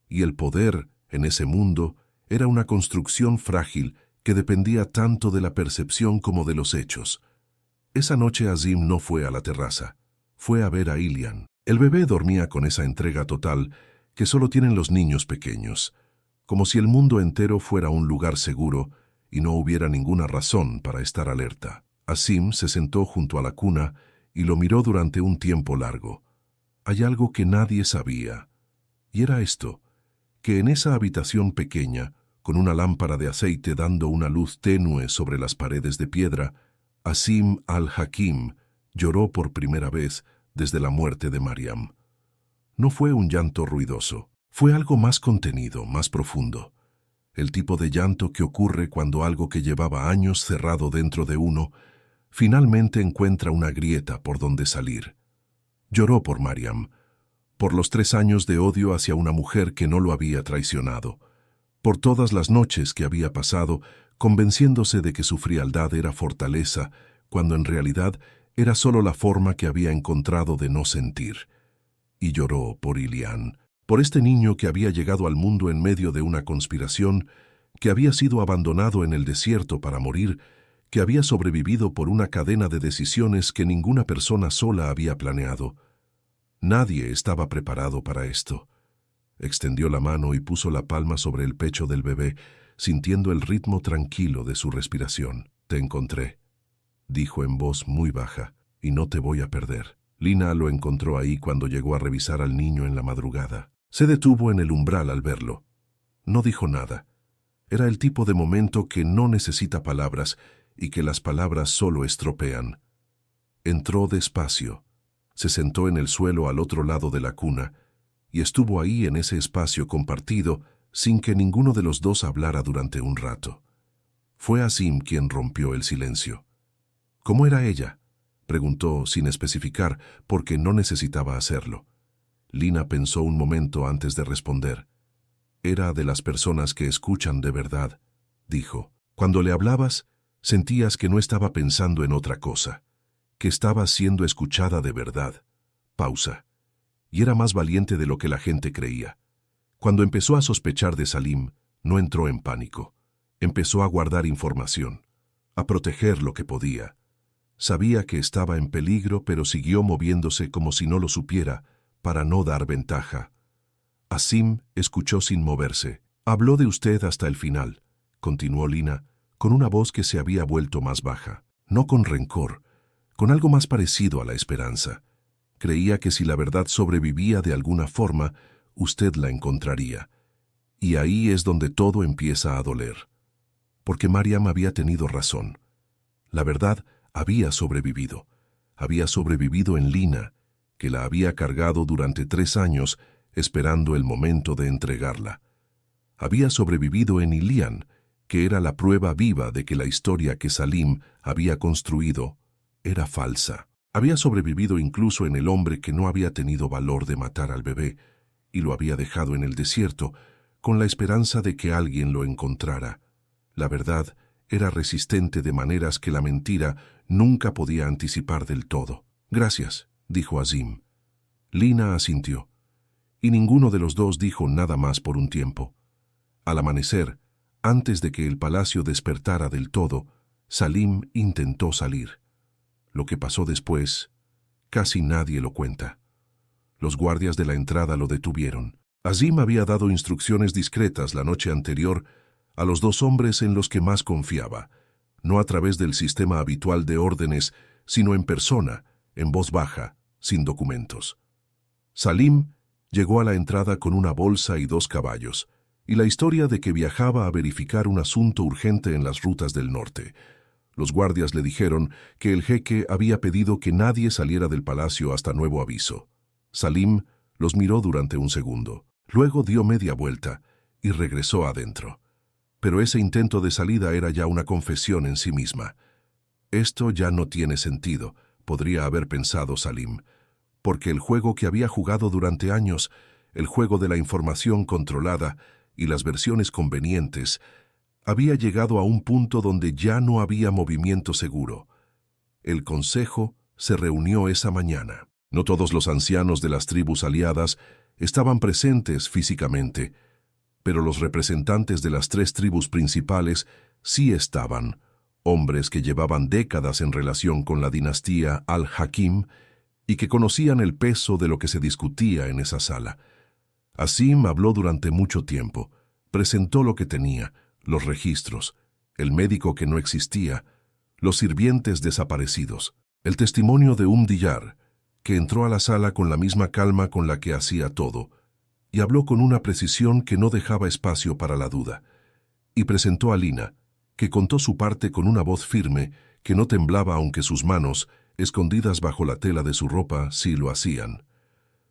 Y el poder, en ese mundo, era una construcción frágil que dependía tanto de la percepción como de los hechos. Esa noche Asim no fue a la terraza. Fue a ver a Ilian. El bebé dormía con esa entrega total que solo tienen los niños pequeños, como si el mundo entero fuera un lugar seguro y no hubiera ninguna razón para estar alerta. Asim se sentó junto a la cuna y lo miró durante un tiempo largo. Hay algo que nadie sabía, y era esto, que en esa habitación pequeña, con una lámpara de aceite dando una luz tenue sobre las paredes de piedra, Asim al-Hakim lloró por primera vez desde la muerte de Mariam. No fue un llanto ruidoso, fue algo más contenido, más profundo. El tipo de llanto que ocurre cuando algo que llevaba años cerrado dentro de uno finalmente encuentra una grieta por donde salir. Lloró por Mariam, por los 3 años de odio hacia una mujer que no lo había traicionado, por todas las noches que había pasado convenciéndose de que su frialdad era fortaleza, cuando en realidad era solo la forma que había encontrado de no sentir. Y lloró por Ilian, por este niño que había llegado al mundo en medio de una conspiración, que había sido abandonado en el desierto para morir, que había sobrevivido por una cadena de decisiones que ninguna persona sola había planeado. Nadie estaba preparado para esto. Extendió la mano y puso la palma sobre el pecho del bebé, sintiendo el ritmo tranquilo de su respiración. «Te encontré», dijo en voz muy baja, «y no te voy a perder». Lina lo encontró ahí cuando llegó a revisar al niño en la madrugada. Se detuvo en el umbral al verlo. No dijo nada. Era el tipo de momento que no necesita palabras y que las palabras solo estropean. Entró despacio, se sentó en el suelo al otro lado de la cuna y estuvo ahí en ese espacio compartido sin que ninguno de los dos hablara durante un rato. Fue Asim quien rompió el silencio. «¿Cómo era ella?», preguntó sin especificar porque no necesitaba hacerlo. Lina pensó un momento antes de responder. «Era de las personas que escuchan de verdad», dijo. «Cuando le hablabas, sentías que no estaba pensando en otra cosa, que estaba siendo escuchada de verdad». Pausa. Y era más valiente de lo que la gente creía. Cuando empezó a sospechar de Salim, no entró en pánico. Empezó a guardar información, a proteger lo que podía. Sabía que estaba en peligro, pero siguió moviéndose como si no lo supiera, para no dar ventaja. Asim escuchó sin moverse. «Habló de usted hasta el final», continuó Lina, con una voz que se había vuelto más baja, no con rencor, con algo más parecido a la esperanza. Creía que si la verdad sobrevivía de alguna forma, usted la encontraría. Y ahí es donde todo empieza a doler. Porque Mariam había tenido razón. La verdad había sobrevivido. Había sobrevivido en Lina, que la había cargado durante 3 años esperando el momento de entregarla. Había sobrevivido en Ilian, que era la prueba viva de que la historia que Salim había construido era falsa. Había sobrevivido incluso en el hombre que no había tenido valor de matar al bebé y lo había dejado en el desierto con la esperanza de que alguien lo encontrara. La verdad era resistente de maneras que la mentira nunca podía anticipar del todo. «Gracias», dijo Azim. Lina asintió, y ninguno de los dos dijo nada más por un tiempo. Al amanecer, antes de que el palacio despertara del todo, Salim intentó salir. Lo que pasó después, casi nadie lo cuenta. Los guardias de la entrada lo detuvieron. Azim había dado instrucciones discretas la noche anterior a los 2 hombres en los que más confiaba, no a través del sistema habitual de órdenes, sino en persona, en voz baja, sin documentos. Salim llegó a la entrada con una bolsa y 2 caballos, y la historia de que viajaba a verificar un asunto urgente en las rutas del norte. Los guardias le dijeron que el jeque había pedido que nadie saliera del palacio hasta nuevo aviso. Salim los miró durante un segundo, luego dio media vuelta y regresó adentro. Pero ese intento de salida era ya una confesión en sí misma. Esto ya no tiene sentido, podría haber pensado Salim, porque el juego que había jugado durante años, el juego de la información controlada y las versiones convenientes, había llegado a un punto donde ya no había movimiento seguro. El consejo se reunió esa mañana. No todos los ancianos de las tribus aliadas estaban presentes físicamente, pero los representantes de las 3 tribus principales sí estaban, hombres que llevaban décadas en relación con la dinastía Al-Hakim y que conocían el peso de lo que se discutía en esa sala. Azim habló durante mucho tiempo, presentó lo que tenía, los registros, el médico que no existía, los sirvientes desaparecidos, el testimonio de Diyar, que entró a la sala con la misma calma con la que hacía todo, y habló con una precisión que no dejaba espacio para la duda, y presentó a Lina, que contó su parte con una voz firme que no temblaba aunque sus manos, escondidas bajo la tela de su ropa, sí lo hacían.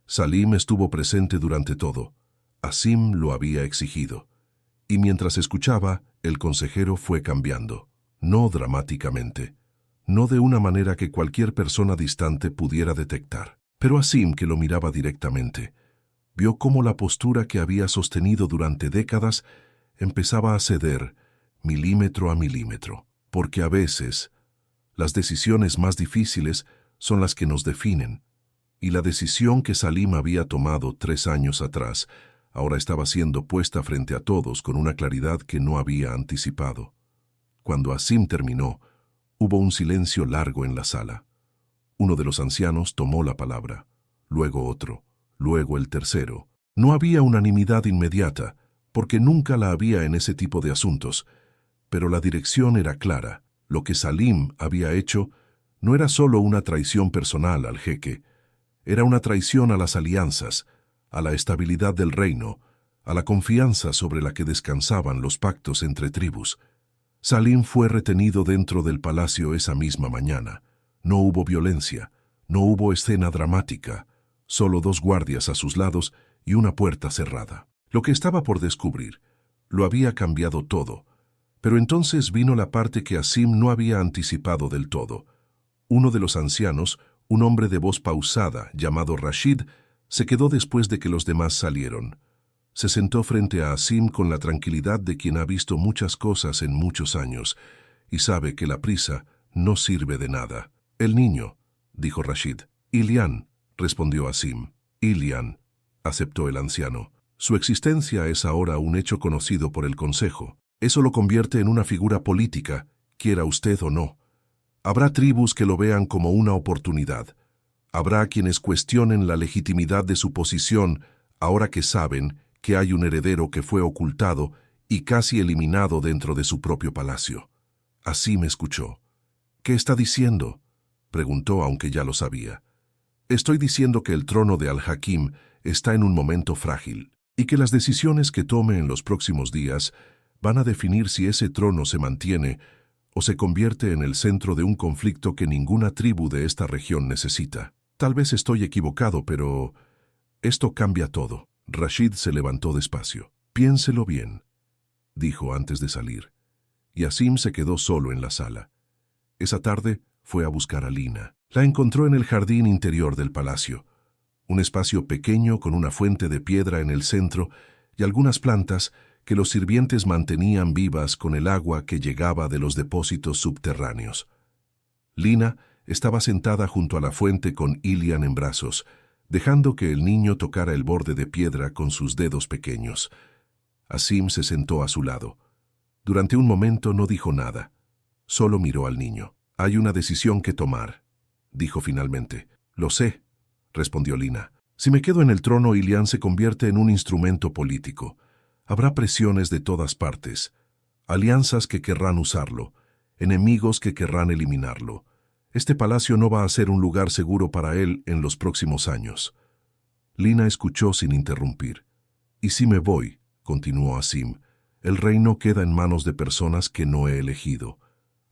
Salim estuvo presente durante todo. Azim lo había exigido. Y mientras escuchaba, el consejero fue cambiando, no dramáticamente, no de una manera que cualquier persona distante pudiera detectar. Pero Azim, que lo miraba directamente, vio cómo la postura que había sostenido durante décadas empezaba a ceder milímetro a milímetro, porque a veces las decisiones más difíciles son las que nos definen, y la decisión que Salim había tomado 3 años atrás ahora estaba siendo puesta frente a todos con una claridad que no había anticipado. Cuando Azim terminó, hubo un silencio largo en la sala. Uno de los ancianos tomó la palabra, luego otro, luego el tercero. No había unanimidad inmediata, porque nunca la había en ese tipo de asuntos, pero la dirección era clara. Lo que Salim había hecho no era solo una traición personal al jeque, era una traición a las alianzas, a la estabilidad del reino, a la confianza sobre la que descansaban los pactos entre tribus. Salim fue retenido dentro del palacio esa misma mañana. No hubo violencia, no hubo escena dramática, solo 2 guardias a sus lados y una puerta cerrada. Lo que estaba por descubrir lo había cambiado todo, pero entonces vino la parte que Azim no había anticipado del todo. Uno de los ancianos, un hombre de voz pausada llamado Rashid, se quedó después de que los demás salieron. Se sentó frente a Azim con la tranquilidad de quien ha visto muchas cosas en muchos años y sabe que la prisa no sirve de nada. «El niño», dijo Rashid. «Ilian», respondió Azim. «Ilian», aceptó el anciano. «Su existencia es ahora un hecho conocido por el Consejo. Eso lo convierte en una figura política, quiera usted o no. Habrá tribus que lo vean como una oportunidad. Habrá quienes cuestionen la legitimidad de su posición ahora que saben que hay un heredero que fue ocultado y casi eliminado dentro de su propio palacio. Asim escuchó. «¿Qué está diciendo?», preguntó, aunque ya lo sabía. «Estoy diciendo que el trono de Al-Hakim está en un momento frágil y que las decisiones que tome en los próximos días van a definir si ese trono se mantiene o se convierte en el centro de un conflicto que ninguna tribu de esta región necesita. Tal vez estoy equivocado, pero esto cambia todo». Rashid se levantó despacio. «Piénselo bien», dijo antes de salir, y Asim se quedó solo en la sala. Esa tarde fue a buscar a Lina. La encontró en el jardín interior del palacio, un espacio pequeño con una fuente de piedra en el centro y algunas plantas que los sirvientes mantenían vivas con el agua que llegaba de los depósitos subterráneos. Lina estaba sentada junto a la fuente con Ilian en brazos, dejando que el niño tocara el borde de piedra con sus dedos pequeños. Asim se sentó a su lado. Durante un momento no dijo nada, solo miró al niño. «Hay una decisión que tomar», dijo finalmente. «Lo sé», respondió Lina. «Si me quedo en el trono, Ilian se convierte en un instrumento político. Habrá presiones de todas partes, alianzas que querrán usarlo, enemigos que querrán eliminarlo. Este palacio no va a ser un lugar seguro para él en los próximos años». Lina escuchó sin interrumpir. «Y si me voy», continuó Asim, «el reino queda en manos de personas que no he elegido.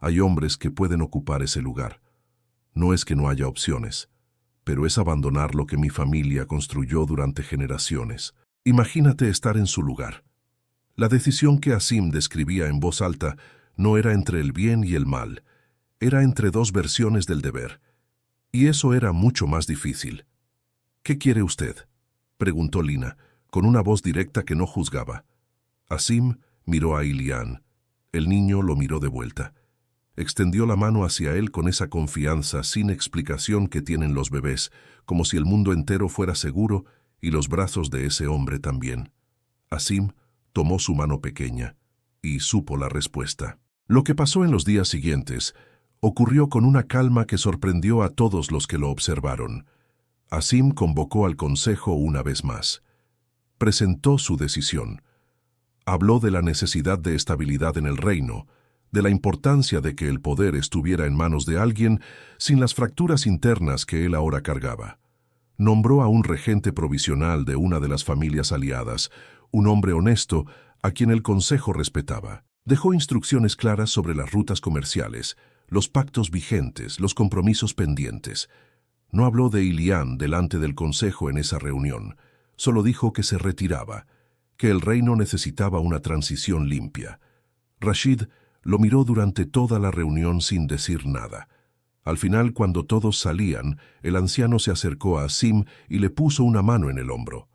Hay hombres que pueden ocupar ese lugar. No es que no haya opciones, pero es abandonar lo que mi familia construyó durante generaciones. Imagínate estar en su lugar». La decisión que Asim describía en voz alta no era entre el bien y el mal, era entre dos versiones del deber. Y eso era mucho más difícil. «¿Qué quiere usted?», preguntó Lina, con una voz directa que no juzgaba. Asim miró a Ilian. El niño lo miró de vuelta. Extendió la mano hacia él con esa confianza sin explicación que tienen los bebés, como si el mundo entero fuera seguro y los brazos de ese hombre también. Asim tomó su mano pequeña y supo la respuesta. Lo que pasó en los días siguientes ocurrió con una calma que sorprendió a todos los que lo observaron. Asim convocó al consejo una vez más. Presentó su decisión. Habló de la necesidad de estabilidad en el reino, de la importancia de que el poder estuviera en manos de alguien sin las fracturas internas que él ahora cargaba. Nombró a un regente provisional de una de las familias aliadas, un hombre honesto a quien el consejo respetaba. Dejó instrucciones claras sobre las rutas comerciales, los pactos vigentes, los compromisos pendientes. No habló de Ilian delante del consejo en esa reunión, solo dijo que se retiraba, que el reino necesitaba una transición limpia. Rashid lo miró durante toda la reunión sin decir nada. Al final, cuando todos salían, el anciano se acercó a Asim y le puso una mano en el hombro.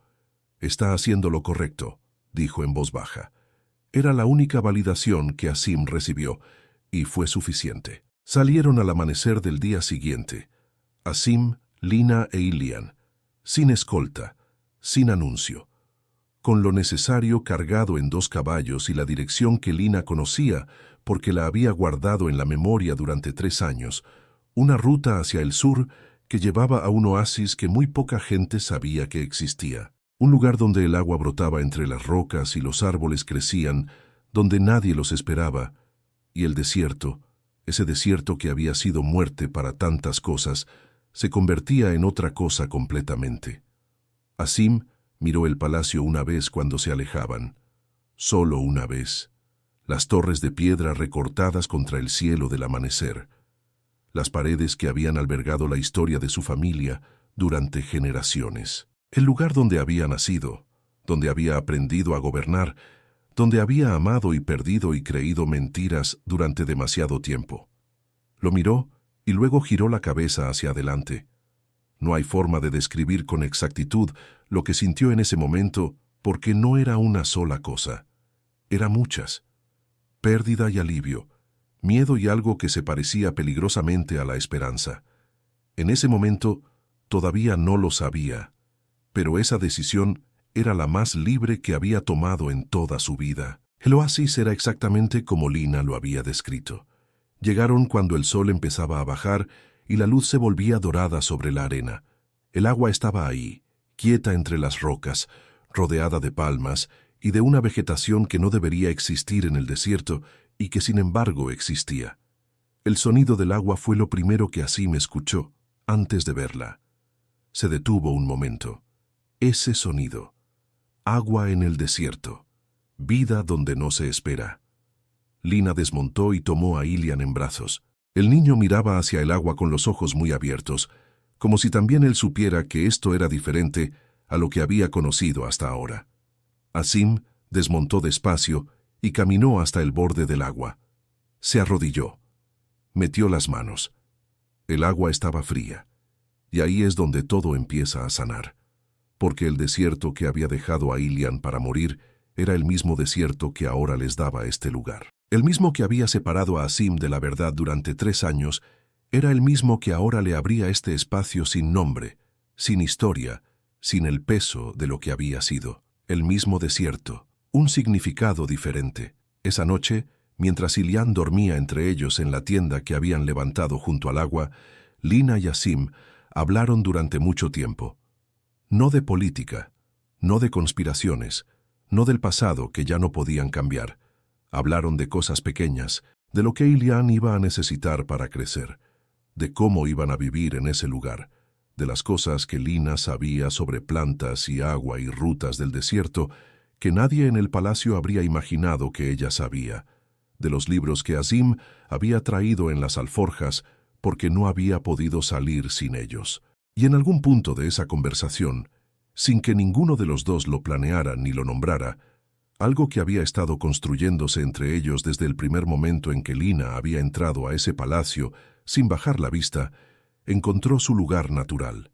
«Está haciendo lo correcto», dijo en voz baja. Era la única validación que Asim recibió, y fue suficiente. Salieron al amanecer del día siguiente. Asim, Lina e Ilian, sin escolta, sin anuncio, con lo necesario cargado en 2 caballos y la dirección que Lina conocía porque la había guardado en la memoria durante 3 años, una ruta hacia el sur que llevaba a un oasis que muy poca gente sabía que existía. Un lugar donde el agua brotaba entre las rocas y los árboles crecían, donde nadie los esperaba, y el desierto, ese desierto que había sido muerte para tantas cosas, se convertía en otra cosa completamente. Asim miró el palacio una vez cuando se alejaban, solo una vez. Las torres de piedra recortadas contra el cielo del amanecer, las paredes que habían albergado la historia de su familia durante generaciones. El lugar donde había nacido, donde había aprendido a gobernar, donde había amado y perdido y creído mentiras durante demasiado tiempo. Lo miró y luego giró la cabeza hacia adelante. No hay forma de describir con exactitud lo que sintió en ese momento porque no era una sola cosa. Era muchas. Pérdida y alivio, miedo y algo que se parecía peligrosamente a la esperanza. En ese momento todavía no lo sabía, pero esa decisión era la más libre que había tomado en toda su vida. El oasis era exactamente como Lina lo había descrito. Llegaron cuando el sol empezaba a bajar y la luz se volvía dorada sobre la arena. El agua estaba ahí, quieta entre las rocas, rodeada de palmas, y de una vegetación que no debería existir en el desierto y que sin embargo existía. El sonido del agua fue lo primero que Asim escuchó antes de verla. Se detuvo un momento. Ese sonido. Agua en el desierto. Vida donde no se espera. Lina desmontó y tomó a Ilian en brazos. El niño miraba hacia el agua con los ojos muy abiertos, como si también él supiera que esto era diferente a lo que había conocido hasta ahora. Asim desmontó despacio y caminó hasta el borde del agua. Se arrodilló. Metió las manos. El agua estaba fría, y ahí es donde todo empieza a sanar, porque el desierto que había dejado a Ilian para morir era el mismo desierto que ahora les daba este lugar. El mismo que había separado a Asim de la verdad durante 3 años, era el mismo que ahora le abría este espacio sin nombre, sin historia, sin el peso de lo que había sido. El mismo desierto, un significado diferente. Esa noche, mientras Ilian dormía entre ellos en la tienda que habían levantado junto al agua, Lina y Asim hablaron durante mucho tiempo. No de política, no de conspiraciones, no del pasado que ya no podían cambiar. Hablaron de cosas pequeñas, de lo que Ilian iba a necesitar para crecer, de cómo iban a vivir en ese lugar, de las cosas que Lina sabía sobre plantas y agua y rutas del desierto que nadie en el palacio habría imaginado que ella sabía, de los libros que Asim había traído en las alforjas porque no había podido salir sin ellos. Y en algún punto de esa conversación, sin que ninguno de los dos lo planeara ni lo nombrara, algo que había estado construyéndose entre ellos desde el primer momento en que Lina había entrado a ese palacio sin bajar la vista, encontró su lugar natural.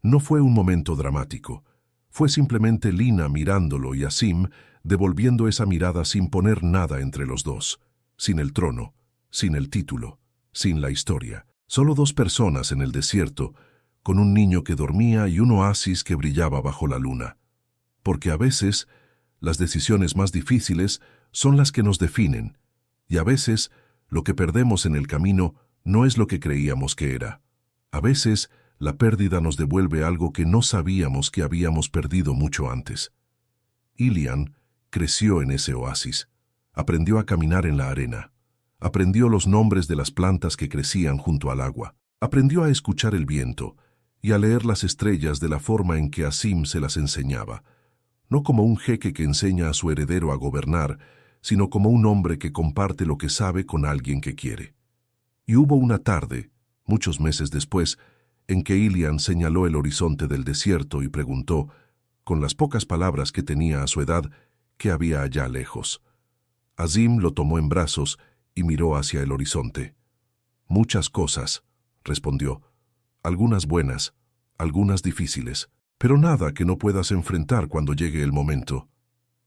No fue un momento dramático, fue simplemente Lina mirándolo y Asim devolviendo esa mirada sin poner nada entre los dos, sin el trono, sin el título, sin la historia. Solo 2 personas en el desierto, con un niño que dormía y un oasis que brillaba bajo la luna. Porque a veces las decisiones más difíciles son las que nos definen, y a veces lo que perdemos en el camino no es lo que creíamos que era. A veces la pérdida nos devuelve algo que no sabíamos que habíamos perdido mucho antes. Ilian creció en ese oasis, aprendió a caminar en la arena, aprendió los nombres de las plantas que crecían junto al agua, aprendió a escuchar el viento y a leer las estrellas de la forma en que Asim se las enseñaba, no como un jeque que enseña a su heredero a gobernar, sino como un hombre que comparte lo que sabe con alguien que quiere. Y hubo una tarde, muchos meses después, en que Ilian señaló el horizonte del desierto y preguntó, con las pocas palabras que tenía a su edad, qué había allá lejos. Asim lo tomó en brazos y miró hacia el horizonte. Muchas cosas, respondió, algunas buenas, algunas difíciles, pero nada que no puedas enfrentar cuando llegue el momento.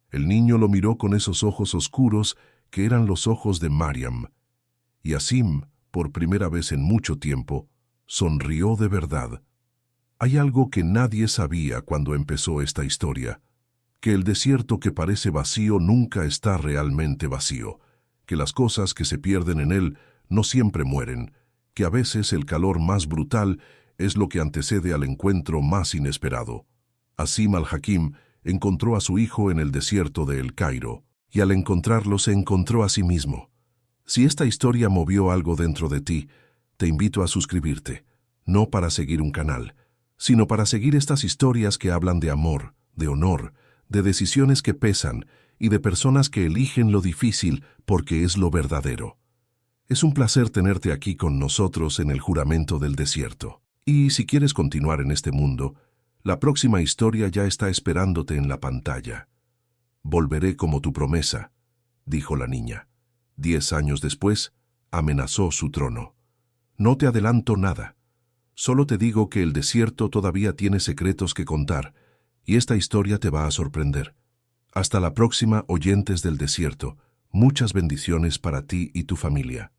El niño lo miró con esos ojos oscuros que eran los ojos de Mariam, y Asim, por primera vez en mucho tiempo, sonrió de verdad. Hay algo que nadie sabía cuando empezó esta historia, que el desierto que parece vacío nunca está realmente vacío, que las cosas que se pierden en él no siempre mueren, que a veces el calor más brutal es lo que antecede al encuentro más inesperado. Asim al-Hakim encontró a su hijo en el desierto de El Cairo, y al encontrarlo se encontró a sí mismo. Si esta historia movió algo dentro de ti, te invito a suscribirte, no para seguir un canal, sino para seguir estas historias que hablan de amor, de honor, de decisiones que pesan y de personas que eligen lo difícil porque es lo verdadero. Es un placer tenerte aquí con nosotros en el juramento del desierto. Y si quieres continuar en este mundo, la próxima historia ya está esperándote en la pantalla. Volveré como tu promesa, dijo la niña. 10 años después, amenazó su trono. No te adelanto nada. Solo te digo que el desierto todavía tiene secretos que contar, y esta historia te va a sorprender. Hasta la próxima, oyentes del desierto. Muchas bendiciones para ti y tu familia.